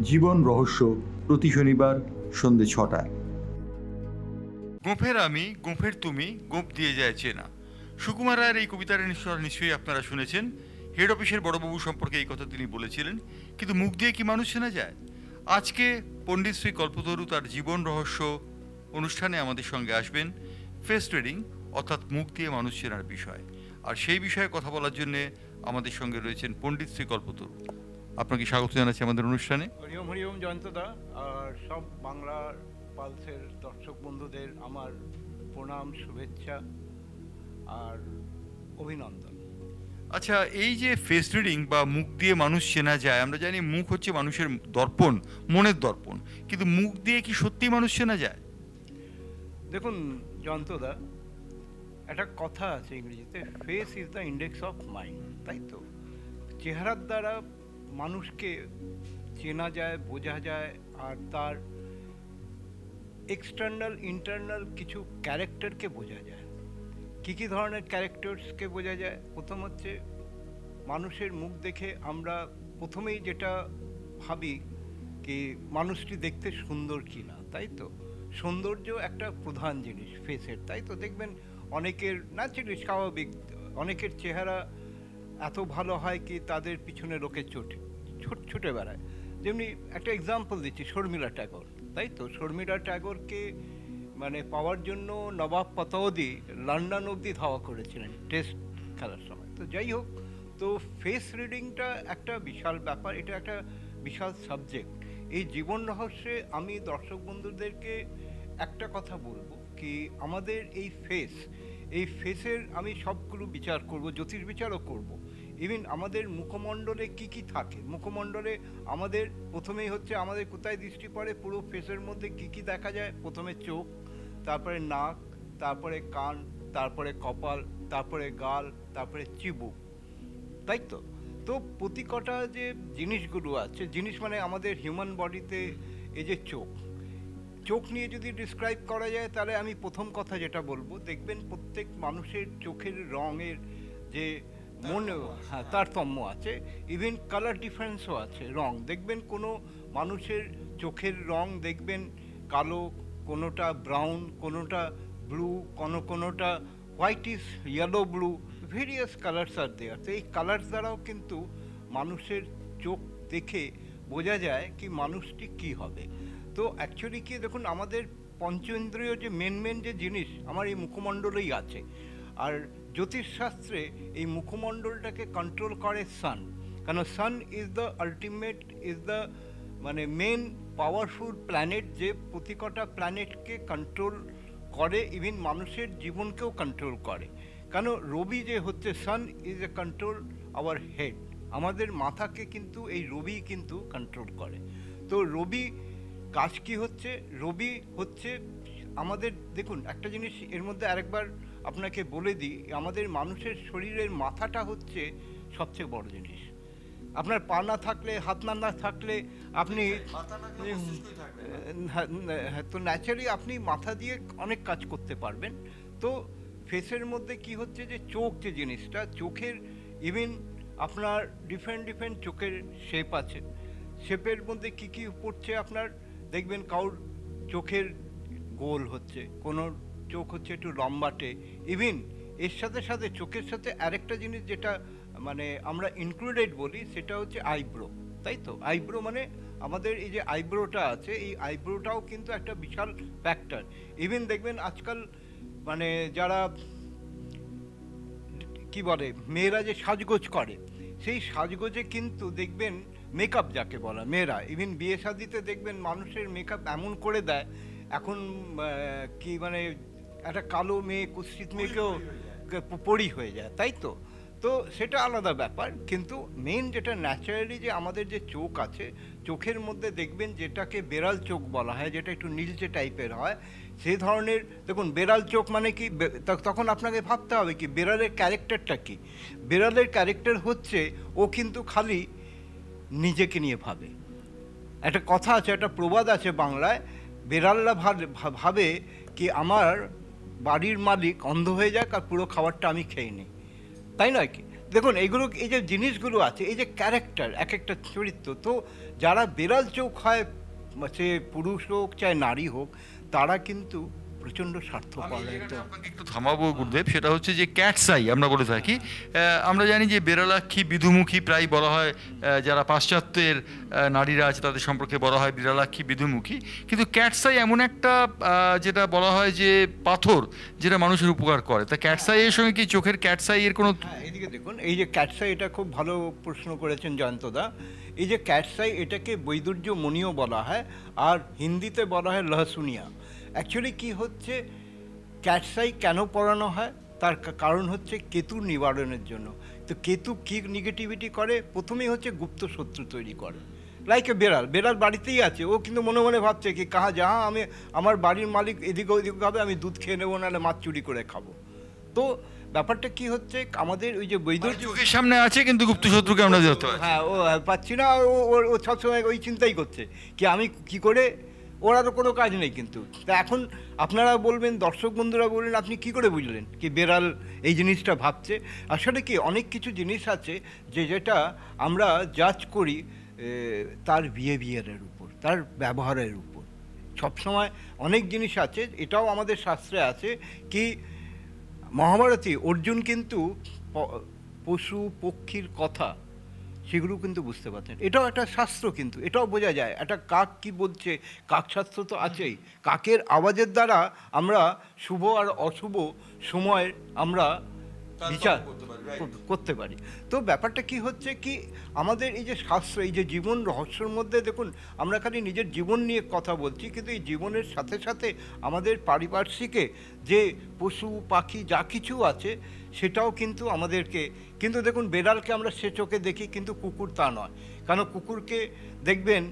জীবন রহস্য প্রতি শনিবার সন্ধে 6টায়। গোঁফের আমি, গোঁফের তুমি, গোঁফ দিয়ে যায় চেনা। সুকুমার রায়ের এই কবিতার নিশ্চয়ই আপনারা শুনেছেন। হেড অফিসের বড়বাবু সম্পর্কে এই কথা তিনি বলেছিলেন, কিন্তু মুখ দিয়ে কি মানুষ চেনা যায়? আজকে পণ্ডিত শ্রী কল্পতরু তার জীবন রহস্য অনুষ্ঠানে আমাদের সঙ্গে আসবেন ফেস রিডিং অর্থাৎ মুখ দিয়ে মানুষ চেনার বিষয়। আর সেই বিষয়ে কথা বলার জন্যে আমাদের সঙ্গে রয়েছেন পণ্ডিত শ্রী কল্পতরু। আপনাকে স্বাগত জানাচ্ছি আমাদের অনুষ্ঠানে। হরিওম জয়ন্তদা, আর সব বাংলার পালসের দর্শক বন্ধুদের আমার প্রণাম, শুভেচ্ছা আর অভিনন্দন। আচ্ছা, এই যে ফেস রিডিং বা মুখ দিয়ে মানুষ চেনা যায়, আমরা জানি মুখ হচ্ছে মানুষের দর্পণ, মনের দর্পণ, কিন্তু মুখ দিয়ে কি সত্যি মানুষ চেনা যায়? দেখুন জয়ন্তদা, একটা কথা আছে ইংরেজিতে, face is the index of mind, তাই তো? চেহারার দ্বারা মানুষকে চেনা যায়, বোঝা যায়, আর তার এক্সটার্নাল ইন্টারনাল কিছু ক্যারেক্টারকে বোঝা যায়। কী কী ধরনের ক্যারেক্টার্সকে বোঝা যায়? প্রথম হচ্ছে মানুষের মুখ দেখে আমরা প্রথমেই যেটা ভাবি কি মানুষটি দেখতে সুন্দর কি না, তাই তো? সৌন্দর্য একটা প্রধান জিনিস ফেসের, তাই তো? দেখবেন অনেকের ন্যাচারালি স্বাভাবিক, অনেকের চেহারা এত ভালো হয় কি তাদের পিছনে লোকে ছুটে বেড়ায়। যেমনি একটা এক্সাম্পল দিচ্ছি, শর্মিলা ট্যাগর, তাই তো? শর্মিলা ট্যাগরকে মানে পাওয়ার জন্য নবাব পাতাওদি লন্ডন অবধি ধাওয়া করেছিলেন টেস্ট খেলার সময়। তো যাই হোক, তো ফেস রিডিংটা একটা বিশাল ব্যাপার, এটা একটা বিশাল সাবজেক্ট। এই জীবন রহস্যে আমি দর্শক বন্ধুদেরকে একটা কথা বলবো কি, আমাদের এই ফেসের আমি সবগুলো বিচার করব, জ্যোতিষ বিচারও করব। ইভেন আমাদের মুখমণ্ডলে কি কি থাকে, মুখমণ্ডলে আমাদের প্রথমেই হচ্ছে আমাদের কোথায় দৃষ্টি পড়ে, পুরো ফেসের মধ্যে কি কি দেখা যায়? প্রথমে চোখ, তারপরে নাক, তারপরে কান, তারপরে কপাল, তারপরে গাল, তারপরে চিবুক, তাই তো? তো প্রতি কটা যে জিনিসগুলো আছে, জিনিস মানে আমাদের হিউম্যান বডিতে এই যে চোখ নিয়ে যদি ডিসক্রাইব করা যায়, তাহলে আমি প্রথম কথা যেটা বলবো, দেখবেন প্রত্যেক মানুষের চোখের রঙের যে তারতম্য আছে, ইভেন কালার ডিফারেন্সও আছে। রং দেখবেন কোনো মানুষের চোখের রং দেখবেন কালো, কোনোটা ব্রাউন, কোনোটা ব্লু, কোনোটা white is yellow blue, various colours are there. তো এই কালার্স দ্বারাও কিন্তু মানুষের চোখ দেখে বোঝা যায় কি মানুষটি কি হবে। তো অ্যাকচুয়ালি কি দেখুন, আমাদের পঞ্চেন্দ্রিয় যে মেন যে জিনিস আমার এই মুখমণ্ডলেই আছে। আর জ্যোতিষশাস্ত্রে এই মুখমণ্ডলটাকে কন্ট্রোল করে সান, কারণ sun is the ultimate, is the মানে মেন পাওয়ারফুল প্ল্যানেট, যে প্রতি কটা প্ল্যানেটকে কন্ট্রোল করে, ইভেন মানুষের জীবনকেও কন্ট্রোল করে। কেন রবি যে হচ্ছে, sun is a control our head, আমাদের মাথাকে কিন্তু এই রবি কিন্তু কন্ট্রোল করে। তো রবি কাজ কি হচ্ছে? রবি হচ্ছে আমাদের, দেখুন একটা জিনিস এর মধ্যে আরেকবার আপনাকে বলে দিই, আমাদের মানুষের শরীরের মাথাটা হচ্ছে সবচেয়ে বড় জিনিস। আপনার পা না থাকলে, হাত না থাকলে আপনি তো ন্যাচারালি আপনি মাথা দিয়ে অনেক কাজ করতে পারবেন। তো ফেসের মধ্যে কি হচ্ছে যে চোখ যে জিনিসটা, চোখের ইভেন আপনার ডিফারেন্ট চোখের শেপ আছে। শেপের মধ্যে কি কি পড়ছে আপনার দেখবেন, কারোর চোখের গোল হচ্ছে, কোনো চোখ হচ্ছে একটু লম্বাটে। ইভেন এর সাথে সাথে চোখের সাথে আরেকটা জিনিস যেটা মানে আমরা ইনক্লুডেড বলি, সেটা হচ্ছে আইব্রো, তাই তো? আইব্রো মানে আমাদের এই যে আইব্রোটা আছে, এই আইব্রোটাও কিন্তু একটা বিশাল ফ্যাক্টর। ইভেন দেখবেন আজকাল মানে যারা কি বলে মেয়েরা যে সাজগোজ করে, সেই সাজগোজে কিন্তু দেখবেন মেকআপ যাকে বলা, মেয়েরা ইভেন বিয়ে শাদিতে দেখবেন মানুষের মেকআপ এমন করে দেয়, এখন কি মানে একটা কালো মেয়ে, কুৎসিত মেয়েকেও পরি হয়ে যায়, তাই তো? তো সেটা আলাদা ব্যাপার, কিন্তু মেন যেটা ন্যাচারালি যে আমাদের যে চোখ আছে, চোখের মধ্যে দেখবেন যেটাকে বেড়াল চোখ বলা হয়, যেটা একটু নীলচে টাইপের হয়, সেই ধরনের। দেখুন বেড়াল চোখ মানে কি, তখন আপনাকে ভাবতে হবে কি বেড়ালের ক্যারেক্টারটা কি। বেড়ালের ক্যারেক্টার হচ্ছে ও কিন্তু খালি নিজেকে নিয়ে ভাবে। একটা কথা আছে, একটা প্রবাদ আছে বাংলায়, বেড়ালরা ভাবে কি আমার বাড়ির মালিক অন্ধ হয়ে যাক আর পুরো খাবারটা আমি খেয়ে নিই, তাই নয় কি? দেখুন এইগুলো, এই যে জিনিসগুলো আছে, এই যে ক্যারেক্টার, এক একটা চরিত্র, তো যারা বেড়াল চোখ হয়, সে পুরুষ হোক চাই নারী হোক, তারা কিন্তু প্রচণ্ড স্বার্থপর। একদম। আপনাকে একটু থামাবো গুরুদেব, সেটা হচ্ছে যে ক্যাটসাই আমরা বলে থাকি। আমরা জানি যে বিড়ালাক্ষী বিধুমুখী প্রায় বলা হয়, যারা পাশ্চাত্যের নারীরা আছে তাদের সম্পর্কে বলা হয় বিড়ালাক্ষী বিধুমুখী, কিন্তু ক্যাটসাই এমন একটা যেটা বলা হয় যে পাথর, যেটা মানুষের উপকার করে। তা ক্যাটসাই এর সঙ্গে কি চোখের ক্যাটসাই এর কোনো হ্যাঁ, এইদিকে দেখুন, এই যে ক্যাটসাই, এটা খুব ভালো প্রশ্ন করেছেন জয়ন্তদা। এই যে ক্যাটসাই, এটাকে বৈদুর্য মণিও বলা হয়, আর হিন্দিতে বলা হয় লহসুনিয়া। অ্যাকচুয়ালি কি হচ্ছে, ক্যাটসাই কেন পড়ানো হয়, তার কারণ হচ্ছে কেতুর নিবারণের জন্য। তো কেতু কী নেগেটিভিটি করে, প্রথমেই হচ্ছে গুপ্ত শত্রু তৈরি করে। লাইক এ বেড়াল, বেড়াল বাড়িতেই আছে, ও কিন্তু মনে মনে ভাবছে কি কাহা যাহা, আমি আমার বাড়ির মালিক এদিকে ওইদিকে হবে, আমি দুধ খেয়ে নেবো, নাহলে মাছ চুরি করে খাবো। তো ব্যাপারটা কি হচ্ছে, আমাদের ওই যে বৈদুর্য চোখের সামনে আছে কিন্তু গুপ্ত শত্রুকে আমরা ধরতে পারি। হ্যাঁ, ও পাচ্ছি না, ও সবসময় ওই চিন্তাই করছে কি আমি কি করে, ওর আরও কোনো কাজ নেই। কিন্তু তা এখন আপনারা বলবেন, দর্শক বন্ধুরা বলবেন, আপনি কি করে বুঝলেন কি বেড়াল এই জিনিসটা ভাবছে? আসলে কি অনেক কিছু জিনিস আছে যেটা আমরা জাজ করি তার বিহেভিয়ারের উপর, তার ব্যবহারের উপর। সবসময় অনেক জিনিস আছে, এটাও আমাদের শাস্ত্রে আছে কি মহাভারতে অর্জুন কিন্তু পশু পক্ষীর কথা সেগুলো কিন্তু বুঝতে পারতেন। এটাও একটা শাস্ত্র, কিন্তু এটাও বোঝা যায় একটা কাক কি বলছে, কাক শাস্ত্র তো আছেই। কাকের আওয়াজের দ্বারা আমরা শুভ আর অশুভ সময় আমরা বিচার করতে পারি। তো ব্যাপারটা কি হচ্ছে কি আমাদের এই যে শাস্ত্র, এই যে জীবন রহস্যের মধ্যে দেখুন, আমরা খালি নিজের জীবন নিয়ে কথা বলছি, কিন্তু এই জীবনের সাথে সাথে আমাদের পারিপার্শ্বিকে যে পশু পাখি যা কিছু আছে সেটাও কিন্তু আমাদেরকে, কিন্তু দেখুন বেড়ালকে আমরা সে চোখে দেখি, কিন্তু কুকুর তা নয়। কারণ কুকুরকে দেখবেন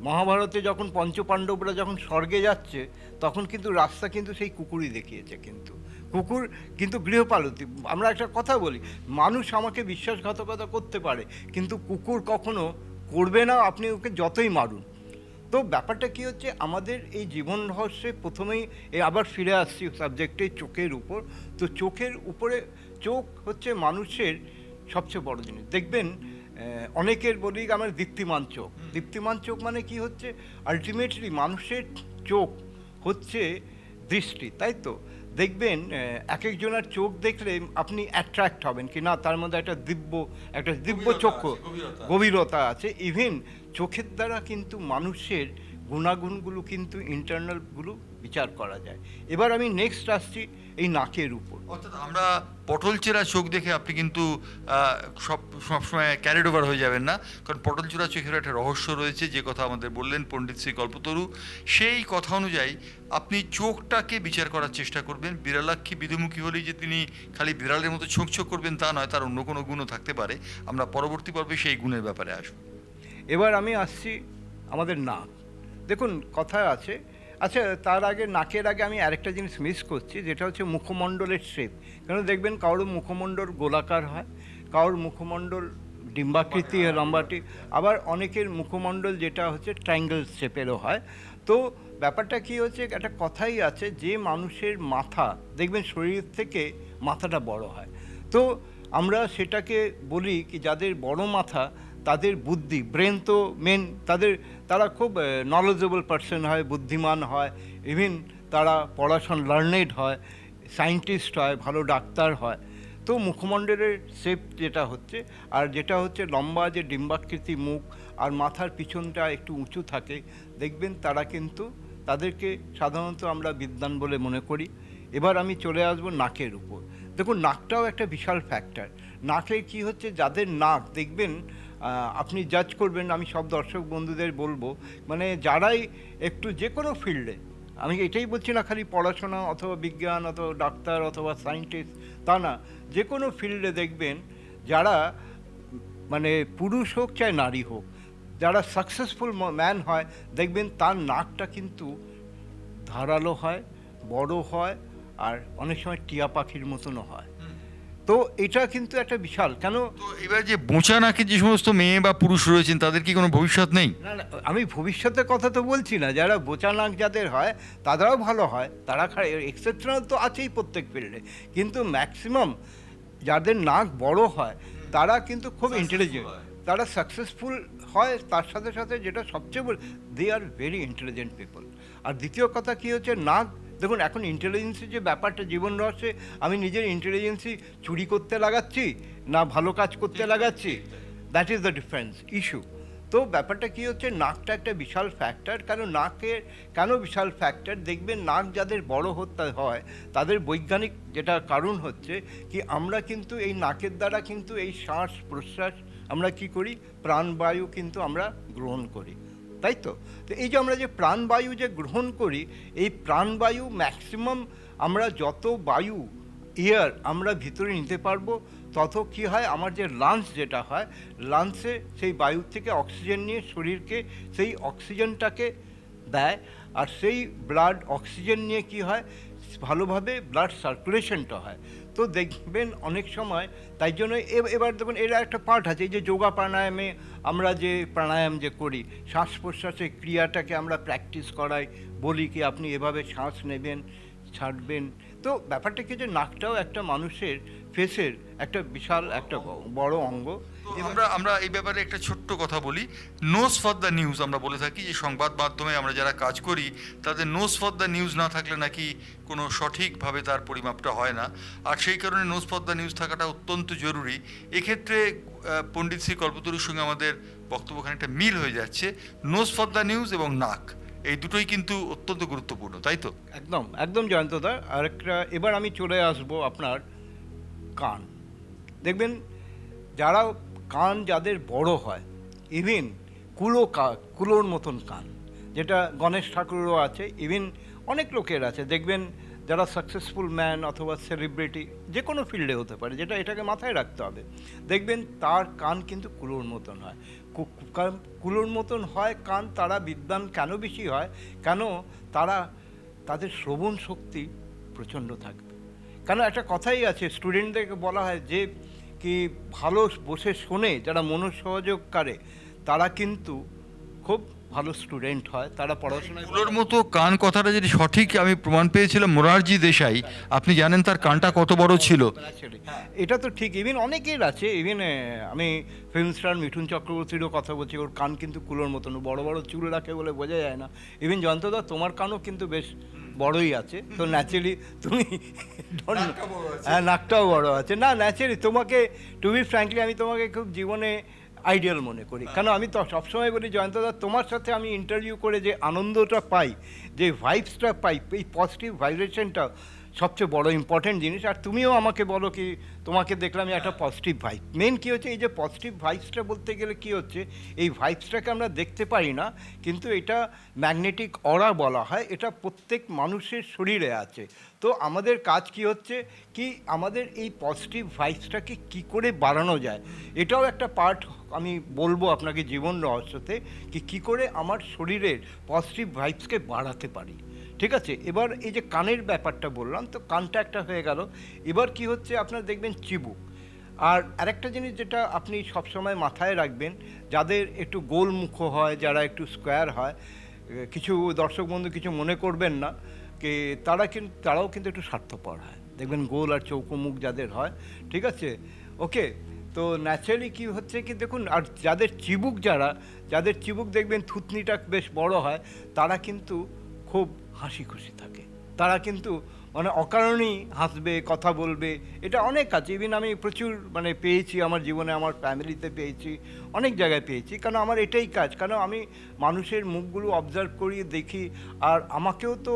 মহাভারতে যখন পঞ্চপাণ্ডবরা যখন স্বর্গে যাচ্ছে, তখন কিন্তু রাস্তা কিন্তু সেই কুকুরই দেখিয়েছে। কিন্তু কুকুর কিন্তু গৃহপালিত। আমরা একটা কথা বলি, মানুষ আমাকে বিশ্বাসঘাতকতা করতে পারে, কিন্তু কুকুর কখনো করবে না, আপনি ওকে যতই মারুন। তো ব্যাপারটা কি হচ্ছে, আমাদের এই জীবন রহস্যে প্রথমেই আবার ফিরে আসছি সাবজেক্টে, চোখের উপর। তো চোখের উপরে, চোখ হচ্ছে মানুষের সবচেয়ে বড় জিনিস। দেখবেন অনেকের বলি আমার দীপ্তিমান চোখ। দীপ্তিমান চোখ মানে কি হচ্ছে, আলটিমেটলি মানুষের চোখ হচ্ছে দৃষ্টি, তাই তো? দেখবেন এক একজনের চোখ দেখলে আপনি অ্যাট্রাক্ট হবেন কি না, তার মধ্যে একটা দিব্য চক্ষু, গভীরতা আছে। ইভেন চোখের দ্বারা কিন্তু মানুষের গুণাগুণগুলো কিন্তু ইন্টারনালগুলো বিচার করা যায়। এবার আমি নেক্সট আসছি এই নাকের উপর। অর্থাৎ আমরা পটলচেরা চোখ দেখে আপনি কিন্তু সবসময় ক্যারিড ওভার হয়ে যাবেন না, কারণ পটলচেরা চোখের একটা রহস্য রয়েছে, যে কথা আমাদের বললেন পণ্ডিত শ্রী কল্পতরু। সেই কথা অনুযায়ী আপনি চোখটাকে বিচার করার চেষ্টা করবেন। বিড়ালাক্ষী বিধুমুখী হলেই যে তিনি খালি বিড়ালের মতো ছোঁক ছোঁক করবেন তা নয়, তার অন্য কোনো গুণও থাকতে পারে। আমরা পরবর্তী পর্বে সেই গুণের ব্যাপারে আসব। এবার আমি আসছি আমাদের নাক। দেখুন কথায় আছে, আচ্ছা তার আগে নাকের আগে আমি আরেকটা জিনিস মিস করছি, যেটা হচ্ছে মুখমণ্ডলের শেপ। কেন দেখবেন কারোর মুখমণ্ডল গোলাকার হয়, কারোর মুখমণ্ডল ডিম্বাকৃতি লম্বাটি, আবার অনেকের মুখমণ্ডল যেটা হচ্ছে ট্রায়াঙ্গেল শেপেরও হয়। তো ব্যাপারটা কি হচ্ছে, একটা কথাই আছে যে মানুষের মাথা দেখবেন শরীর থেকে মাথাটা বড় হয়। তো আমরা সেটাকে বলি কি যাদের বড় মাথা তাদের বুদ্ধি, ব্রেন তো মেন, তারা খুব নলেজেবল পারসন হয়, বুদ্ধিমান হয়, ইভেন তারা পড়াশোনা লার্নেড হয়, সায়েন্টিস্ট হয়, ভালো ডাক্তার হয়। তো মুখমণ্ডলের শেপ যেটা হচ্ছে, আর যেটা হচ্ছে লম্বা যে ডিম্বাকৃতি মুখ আর মাথার পিছনটা একটু উঁচু থাকে, দেখবেন তারা কিন্তু, তাদেরকে সাধারণত আমরা বিদ্বান বলে মনে করি। এবার আমি চলে আসবো নাকের উপর। দেখুন নাকটাও একটা বিশাল ফ্যাক্টর। নাকে কি হচ্ছে, যাদের নাক দেখবেন আপনি জাজ করবেন, আমি সব দর্শক বন্ধুদের বলবো, মানে যারাই একটু যে কোনো ফিল্ডে, আমি এটাই বলছি না খালি পড়াশোনা অথবা বিজ্ঞান অথবা ডাক্তার অথবা সায়েন্টিস্ট, তা না, যে কোনো ফিল্ডে দেখবেন যারা মানে পুরুষ হোক চাই নারী হোক, যারা সাকসেসফুল ম্যান হয়, দেখবেন তার নাকটা কিন্তু ধারালো হয়, বড় হয়, আর অনেক সময় টিয়া পাখির মতনও হয়। তো এটা কিন্তু একটা বিশাল, কেন তো এবার যে বোঁচা নাকে যে সমস্ত মেয়ে বা পুরুষ রয়েছেন, তাদের কি কোনো ভবিষ্যৎ নেই? না না, আমি ভবিষ্যতের কথা তো বলছি না, যারা বোচা নাক যাদের হয় তারাও ভালো হয়, তারা এক্সেপশনাল তো আছেই প্রত্যেক ফিল্ডে, কিন্তু ম্যাক্সিমাম যাদের নাক বড় হয় তারা কিন্তু খুব ইন্টেলিজেন্ট, তারা সাকসেসফুল হয়, তার সাথে সাথে যেটা সবচেয়ে বড়, দে আর ভেরি ইন্টেলিজেন্ট পিপল। আর দ্বিতীয় কথা কী হচ্ছে, নাক, দেখুন এখন ইন্টেলিজেন্সি যে ব্যাপারটা জীবন রহস্যে, আমি নিজের ইন্টেলিজেন্সি চুরি করতে লাগাচ্ছি না ভালো কাজ করতে লাগাচ্ছি, that is the difference issue. তো ব্যাপারটা কী হচ্ছে, নাকটা একটা বিশাল ফ্যাক্টর। নাকের কেন বিশাল ফ্যাক্টর, দেখবেন নাক যাদের বড় হতে হয় তাদের বৈজ্ঞানিক যেটা কারণ হচ্ছে কি, আমরা কিন্তু এই নাকের দ্বারা কিন্তু এই শ্বাস প্রশ্বাস আমরা কি করি, প্রাণবায়ু কিন্তু আমরা গ্রহণ করি, তাই তো। তো এই যে আমরা যে প্রাণবায়ু যে গ্রহণ করি, এই প্রাণবায়ু ম্যাক্সিমাম আমরা যত বায়ু এয়ার আমরা ভিতরে নিতে পারবো, তত কি হয়, আমার যে লাঞ্চ যেটা হয়, লাঞ্চে সেই বায়ু থেকে অক্সিজেন নিয়ে শরীরকে সেই অক্সিজেনটাকে দেয়, আর সেই ব্লাড অক্সিজেন নিয়ে কি হয়, ভালোভাবে ব্লাড সার্কুলেশনটা হয়। তো দেখবেন অনেক সময়, তাই জন্য এবার দেখুন এর একটা পার্ট আছে, এই যে যোগা প্রাণায়ামে আমরা যে প্রাণায়াম যে করি, শ্বাস প্রশ্বাসের ক্রিয়াটাকে আমরা প্র্যাকটিস করাই, বলি কি আপনি এভাবে শ্বাস নেবেন ছাড়বেন। তো ব্যাপারটা কি, যে নাকটাও একটা মানুষের ফেসের একটা বিশাল একটা বড় অঙ্গ। আমরা এই ব্যাপারে একটা ছোট্ট কথা বলি, নোজ ফর দ্য নিউজ আমরা বলে থাকি, যে সংবাদ মাধ্যমে আমরা যারা কাজ করি তাদের নোজ ফর দ্য নিউজ না থাকলে নাকি কোনো সঠিকভাবে তার পরিমাপটা হয় না, আর সেই কারণে নোজ ফর দ্য নিউজ থাকাটা অত্যন্ত জরুরি। এক্ষেত্রে পণ্ডিত শ্রী কল্পতরুর সঙ্গে আমাদের বক্তব্য খানিকটা মিল হয়ে যাচ্ছে। নোজ ফর দ্য নিউজ এবং নাক, এই দুটোই কিন্তু অত্যন্ত গুরুত্বপূর্ণ, তাই তো? একদম একদম জয়ন্তদা। আরেকটা, এবার আমি চলে আসবো আপনার কান। দেখবেন যারা কান যাদের বড় হয়, ইভিন কুলোর মতন কান, যেটা গণেশ ঠাকুরেরও আছে, ইভিন অনেক লোকের আছে, দেখবেন যারা সাকসেসফুল ম্যান অথবা সেলিব্রিটি যে কোনো ফিল্ডে হতে পারে, যেটা এটাকে মাথায় রাখতে হবে, দেখবেন তার কান কিন্তু কুলোর মতন হয়। কুলোর মতন হয় কান, তারা বিদ্বান কেন বেশি হয়, কেন তাদের শ্রবণ শক্তি প্রচণ্ড থাকবে। কেন একটা কথাই আছে, স্টুডেন্টদেরকে বলা হয় যে কি ভালো বসে শোনে, যারা মনোসহযোগ করে তারা কিন্তু খুব ভালো স্টুডেন্ট হয়, তারা পড়াশোনায়। কুলোর মতো কান কথাটা যদি সঠিক, আমি প্রমাণ পেয়েছিলাম মোরারজি দেশাই, আপনি জানেন তার কানটা কত বড় ছিল। এটা তো ঠিক, ইভিন অনেকের আছে, ইভিন আমি ফিল্ম স্টার মিঠুন চক্রবর্তীরও কথা বলছি, ওর কান কিন্তু কুলোর মতন, বড় বড় চুল রাখে বলে বোঝা যায় না। ইভিন জয়ন্তদা তোমার কানও কিন্তু বেশ বড়ই আছে, তো ন্যাচারালি তুমি হ্যাঁ নাকটাও বড় আছে, না ন্যাচারালি তোমাকে, টু বি ফ্র্যাঙ্কলি আমি তোমাকে খুব জীবনে আইডিয়াল মনে করি। কারণ আমি তো সবসময় বলি জয়ন্তদা, তোমার সাথে আমি ইন্টারভিউ করে যে আনন্দটা পাই, যে ভাইবসটা পাই, এই পজিটিভ ভাইব্রেশনটা সবচেয়ে বড় ইম্পর্টেন্ট জিনিস। আর তুমিও আমাকে বলো কি, তোমাকে দেখলাম একটা পজিটিভ ভাইব। মেন কী হচ্ছে, এই যে পজিটিভ ভাইবসটা বলতে গেলে কী হচ্ছে, এই ভাইবসটাকে আমরা দেখতে পারি না, কিন্তু এটা ম্যাগনেটিক অরা বলা হয়, এটা প্রত্যেক মানুষের শরীরে আছে। তো আমাদের কাজ কি হচ্ছে কি, আমাদের এই পজিটিভ ভাইবসটাকে কি করে বাড়ানো যায়, এটাও একটা পার্ট আমি বলবো আপনাকে জীবন রহস্যতে, কি করে আমার শরীরের পজিটিভ ভাইবসকে বাড়াতে পারি। ঠিক আছে, এবার এই যে কানের ব্যাপারটা বললাম, তো কানটা একটা হয়ে গেল। এবার কি হচ্ছে, আপনারা দেখবেন চিবুক। আর আরেকটা জিনিস যেটা আপনি সবসময় মাথায় রাখবেন, যাদের একটু গোল মুখ হয়, যারা একটু স্কোয়ার হয়, কিছু দর্শক বন্ধু কিছু মনে করবেন না, কি তারাও কিন্তু একটু স্বার্থপর হয়, দেখবেন গোল আর চৌকো মুখ যাদের হয়, ঠিক আছে, ওকে। তো ন্যাচারালি কী হচ্ছে কি, দেখুন, আর যাদের চিবুক দেখবেন থুতনিটা বেশ বড় হয়, তারা কিন্তু খুব হাসি খুশি থাকে, তারা কিন্তু মানে অকারণেই হাসবে, কথা বলবে, এটা অনেক আছে। ইভিন আমি প্রচুর পেয়েছি আমার জীবনে, আমার ফ্যামিলিতে পেয়েছি, অনেক জায়গায় পেয়েছি, কারণ আমার এটাই কাজ, কারণ আমি মানুষের মুখগুলো অবজার্ভ করি, দেখি। আর আমাকেও তো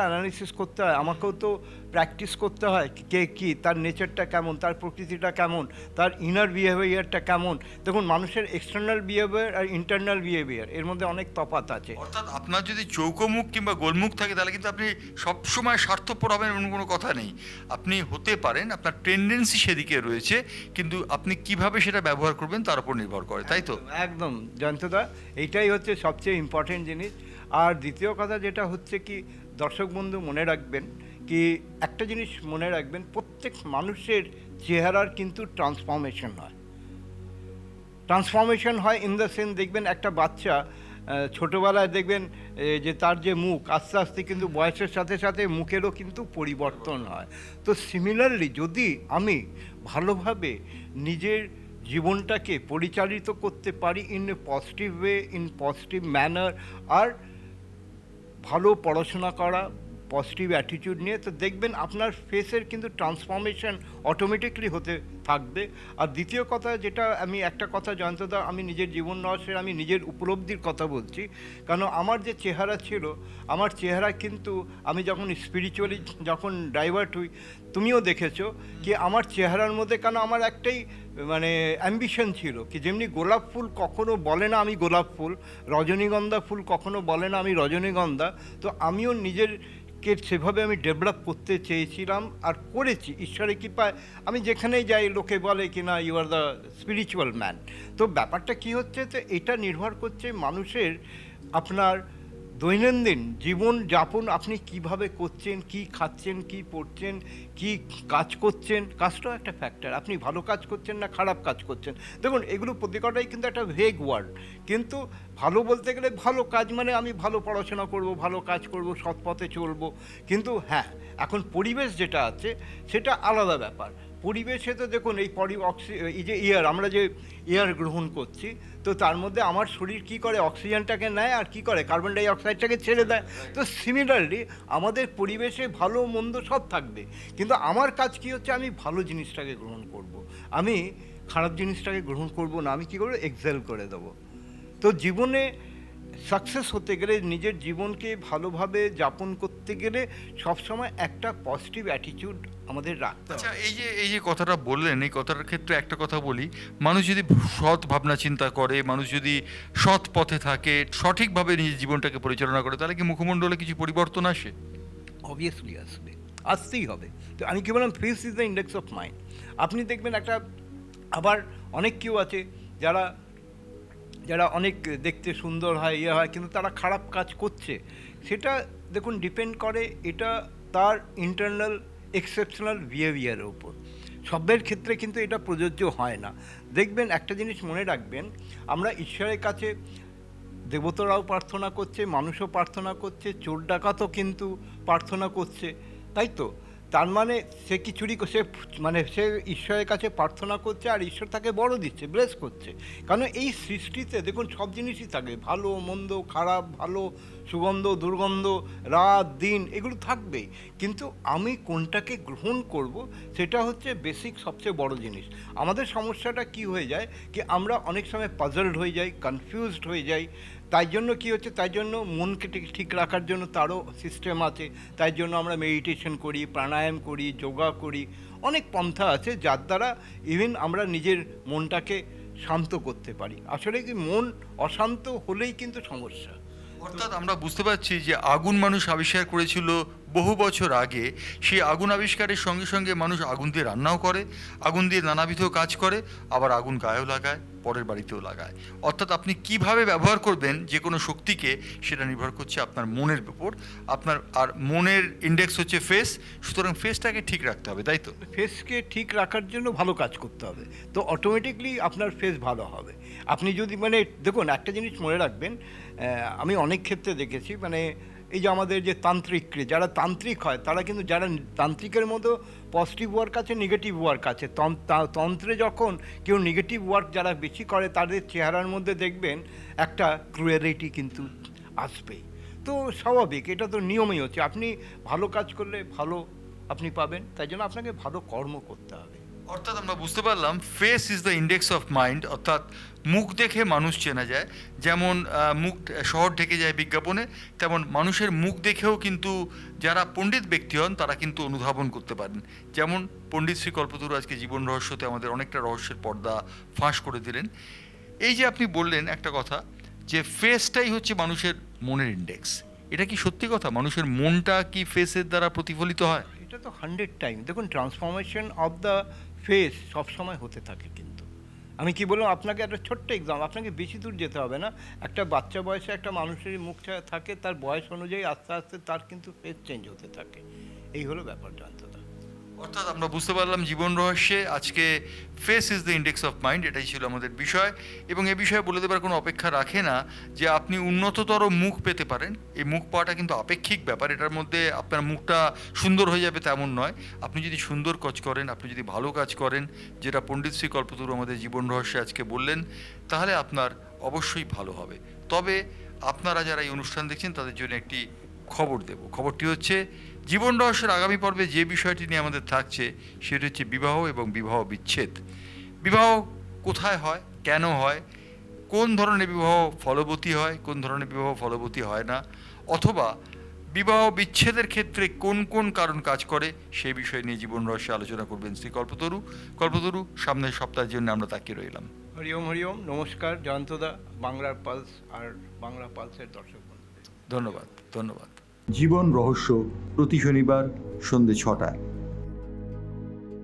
অ্যানালিসিস করতে হয়, আমাকেও তো প্র্যাকটিস করতে হয়, কে কী, তার নেচারটা কেমন, তার প্রকৃতিটা কেমন, তার ইনার বিহেভিয়ারটা কেমন। দেখুন, মানুষের এক্সটার্নাল বিহেভিয়ার আর ইন্টারনাল বিহেভিয়ার, এর মধ্যে অনেক তফাৎ আছে। অর্থাৎ আপনার যদি চৌকোমুখ কিংবা গোলমুখ থাকে, তাহলে কিন্তু আপনি সবসময় স্বার্থপর হবেন এমন কোনো কথা নেই। আপনি হতে পারেন, আপনার টেন্ডেন্সি সেদিকে রয়েছে, কিন্তু আপনি কিভাবে সেটা ব্যবহার করবেন তার উপর নির্ভর করে, তাই তো? একদম জয়ন্তদা, এইটাই হচ্ছে সবচেয়ে ইম্পর্টেন্ট জিনিস। আর দ্বিতীয় কথা যেটা হচ্ছে কি, দর্শক বন্ধু মনে রাখবেন কি, একটা জিনিস মনে রাখবেন, প্রত্যেক মানুষের চেহারার কিন্তু ট্রান্সফরমেশন হয় ইন দ্য সেন্স, দেখবেন একটা বাচ্চা ছোটোবেলায় দেখবেন যে তার যে মুখ আস্তে আস্তে কিন্তু বয়সের সাথে সাথে মুখেরও কিন্তু পরিবর্তন হয়। তো সিমিলারলি যদি আমি ভালোভাবে নিজের জীবনটাকে পরিচালিত করতে পারি in a positive way, in positive manner, আর ভালো পড়াশোনা করা, পজিটিভ অ্যাটিটিউড নিয়ে, তো দেখবেন আপনার ফেসের কিন্তু ট্রান্সফরমেশন অটোমেটিকলি হতে থাকবে। আর দ্বিতীয় কথা, যেটা আমি একটা কথা জয়ন্তদা, আমি নিজের জীবন রহস্যের আমি নিজের উপলব্ধির কথা বলছি, কারণ আমার যে চেহারা ছিল, আমার চেহারা কিন্তু আমি যখন স্পিরিচুয়ালি যখন ডাইভার্ট হই, তুমিও দেখেছো কি আমার চেহারার মধ্যে, কেন আমার একটাই মানে অ্যাম্বিশন ছিল কি যেমনি গোলাপ ফুল কখনো বলে না আমি গোলাপ ফুল, রজনীগন্ধা ফুল কখনো বলে না আমি রজনীগন্ধা, তো আমিও নিজেরকে সেভাবে আমি ডেভেলপ করতে চেয়েছিলাম আর করেছি ঈশ্বরের কৃপায়। আমি যেখানেই যাই লোকে বলে কি না you are the spiritual man. তো ব্যাপারটা কি হচ্ছে, তো এটা নির্ভর করছে মানুষের আপনার দৈনন্দিন জীবন যাপন আপনি কিভাবে করছেন, কি খাচ্ছেন, কি পড়ছেন, কি কাজ করছেন। কাজটাও একটা ফ্যাক্টর, আপনি ভালো কাজ করছেন না খারাপ কাজ করছেন। দেখুন এগুলো প্রত্যেকটাই কিন্তু একটা ভেগ ওয়ার্ড, কিন্তু ভালো বলতে গেলে ভালো কাজ মানে আমি ভালো পড়াশোনা করব, ভালো কাজ করব, সৎ পথে চলবো। কিন্তু হ্যাঁ, এখন পরিবেশ যেটা আছে সেটা আলাদা ব্যাপার। পরিবেশে তো দেখুন এই যে এয়ার, আমরা যে এয়ার গ্রহণ করছি, তো তার মধ্যে আমার শরীর কি করে, অক্সিজেনটাকে নেয় আর কি করে, কার্বন ডাই অক্সাইডটাকে ছেড়ে দেয়। তো সিমিলারলি আমাদের পরিবেশে ভালো মন্দ সব থাকবে, কিন্তু আমার কাজ কি হচ্ছে, আমি ভালো জিনিসটাকে গ্রহণ করব, আমি খারাপ জিনিসটাকে গ্রহণ করব না, আমি কী করবো, এক্সেল করে দেবো। তো জীবনে সাকসেস হতে গেলে, নিজের জীবনকে ভালোভাবে যাপন করতে গেলে সবসময় একটা পজিটিভ অ্যাটিটিউড আমাদের রাখতে হবে। আচ্ছা, এই যে কথাটা বললেন, এই কথাটার ক্ষেত্রে একটা কথা বলি, মানুষ যদি সৎ ভাবনা চিন্তা করে, মানুষ যদি সৎ পথে থাকে, সঠিকভাবে নিজের জীবনটাকে পরিচালনা করে, তাহলে কি মুখমণ্ডলে কিছু পরিবর্তন আসে? অবভিয়াসলি আসতেই হবে। তো আমি কি বললাম, face is the index of mind. আপনি দেখবেন একটা, আবার অনেক কেউ আছে যারা যারা অনেক দেখতে সুন্দর হয়, ইয়ে হয়, কিন্তু তারা খারাপ কাজ করছে। সেটা দেখুন ডিপেন্ড করে এটা তার ইন্টারনাল এক্সেপশনাল বিহেভিয়ারের উপর। সবের ক্ষেত্রে কিন্তু এটা প্রযোজ্য হয় না। দেখবেন একটা জিনিস মনে রাখবেন, আমরা ঈশ্বরের কাছে দেবতারাও প্রার্থনা করছে, মানুষও প্রার্থনা করছে, চোর ডাকাতও কিন্তু প্রার্থনা করছে, তাই তো? তার মানে সে কি চুরি সে মানে সে ঈশ্বরের কাছে প্রার্থনা করছে আর ঈশ্বর তাকে বড় দিচ্ছে, ব্লেস করছে। কারণ এই সৃষ্টিতে দেখুন সব জিনিসই থাকে, ভালো মন্দ, খারাপ ভালো, সুগন্ধ দুর্গন্ধ, রাত দিন, এগুলো থাকবেই। কিন্তু আমি কোনটাকে গ্রহণ করব সেটা হচ্ছে বেসিক সবচেয়ে বড় জিনিস। আমাদের সমস্যাটা কি হয়ে যায় কি আমরা অনেক সময় পাজলড হয়ে যাই, কনফিউজড হয়ে যাই। তাই জন্য কী হচ্ছে, তাই জন্য মনকে ঠিক রাখার জন্য তারও সিস্টেম আছে। তাই জন্য আমরা মেডিটেশন করি, প্রাণায়াম করি, যোগা করি, অনেক পন্থা আছে যার দ্বারা ইভেন আমরা নিজের মনটাকে শান্ত করতে পারি। আসলে কি মন অশান্ত হলেই কিন্তু সমস্যা। অর্থাৎ আমরা বুঝতে পারছি যে আগুন মানুষ আবিষ্কার করেছিল বহু বছর আগে, সেই আগুন আবিষ্কারের সঙ্গে সঙ্গে মানুষ আগুন দিয়ে রান্নাও করে, আগুন দিয়ে নানাবিধ কাজ করে, আবার আগুন গায়েও লাগায়, পরের বাড়িতেও লাগায়। অর্থাৎ আপনি কিভাবে ব্যবহার করবেন যে কোনো শক্তিকে, সেটা নির্ভর করছে আপনার মনের উপর। আপনার আর মনের ইন্ডেক্স হচ্ছে ফেস, সুতরাং ফেসটাকে ঠিক রাখতে হবে, তাই তো? ফেসকে ঠিক রাখার জন্য ভালো কাজ করতে হবে, তো অটোমেটিকলি আপনার ফেস ভালো হবে। আপনি যদি মানে দেখুন একটা জিনিস মনে রাখবেন, আমি অনেক ক্ষেত্রে দেখেছি, মানে এই যে আমাদের যে তান্ত্রিক, যারা তান্ত্রিক হয় তারা কিন্তু, যারা তান্ত্রিকের মতো পজিটিভ ওয়ার্ক আছে, নেগেটিভ ওয়ার্ক আছে। তন্ত্রে যখন কেউ নেগেটিভ ওয়ার্ক যারা বেশি করে, তাদের চেহারার মধ্যে দেখবেন একটা ক্রুয়েলিটি কিন্তু আসবেই। তো স্বাভাবিক, এটা তো নিয়মই হচ্ছে। আপনি ভালো কাজ করলে ভালো আপনি পাবেন, তাই জন্য আপনাকে ভালো কর্ম করতে হবে। অর্থাৎ আমরা বুঝতে পারলাম face is the index of mind, অর্থাৎ মুখ দেখে মানুষ চেনা যায়। যেমন মুখ শহর ঢেকে যায় বিজ্ঞাপনে, তেমন মানুষের মুখ দেখেও কিন্তু যারা পণ্ডিত ব্যক্তি হন তারা কিন্তু অনুধাবন করতে পারেন। যেমন পণ্ডিত শ্রী কল্পতরু আজকে জীবন রহস্যতে আমাদের অনেকটা রহস্যের পর্দা ফাঁস করে দিলেন। এই যে আপনি বললেন একটা কথা, যে ফেসটাই হচ্ছে মানুষের মনের ইন্ডেক্স, এটা কি সত্যি কথা? মানুষের মনটা কি ফেসের দ্বারা প্রতিফলিত হয়? এটা তো 100 টাইম। দেখুন ট্রান্সফরমেশন অফ দ্য ফেস সবসময় হতে থাকে। কিন্তু আমি কি বললাম আপনাকে, একটা ছোট্ট এক্সাম, আপনাকে বেশি দূর যেতে হবে না। একটা বাচ্চা বয়সে একটা মানুষের মুখ থাকে, তার বয়স অনুযায়ী আস্তে আস্তে তার কিন্তু ফেস চেঞ্জ হতে থাকে। এই হলো ব্যাপারটা অন্তত। অর্থাৎ আমরা বুঝতে পারলাম জীবন রহস্যে আজকে face is the index of mind, এটাই ছিল আমাদের বিষয়। এবং এ বিষয়ে বলে দেবার কোনো অপেক্ষা রাখে না যে আপনি উন্নততর মুখ পেতে পারেন। এই মুখ পাওয়াটা কিন্তু আপেক্ষিক ব্যাপার, এটার মধ্যে আপনার মুখটা সুন্দর হয়ে যাবে তেমন নয়। আপনি যদি সুন্দর কাজ করেন, আপনি যদি ভালো কাজ করেন, যেটা পণ্ডিত শ্রী কল্পতরু আমাদের জীবন রহস্যে আজকে বললেন, তাহলে আপনার অবশ্যই ভালো হবে। তবে আপনারা যারা এই অনুষ্ঠান দেখছেন তাদের জন্য একটি খবর দেব। খবরটি হচ্ছে জীবন রহস্যের আগামী পর্বে যে বিষয়টি নিয়ে আমাদের থাকছে সেটি হচ্ছে বিবাহ এবং বিবাহ বিচ্ছেদ। বিবাহ কোথায় হয়, কেন হয়, কোন ধরনের বিবাহ ফলবতী হয়, কোন ধরনের বিবাহ ফলবতী হয় না, অথবা বিবাহ বিচ্ছেদের ক্ষেত্রে কোন কোন কারণ কাজ করে, সেই বিষয় নিয়ে জীবন রহস্যে আলোচনা করবেন শ্রী কল্পতরু। কল্পতরু, সামনের সপ্তাহের জন্য আমরা তাকিয়ে রইলাম। হরি ওম, নমস্কার জয়ন্তদা, বাংলার পালস আর বাংলা পালসের দর্শক বন্ধুদের ধন্যবাদ, ধন্যবাদ। জীবন রহস্য প্রতি শনিবার সন্ধ্যে 6টায়।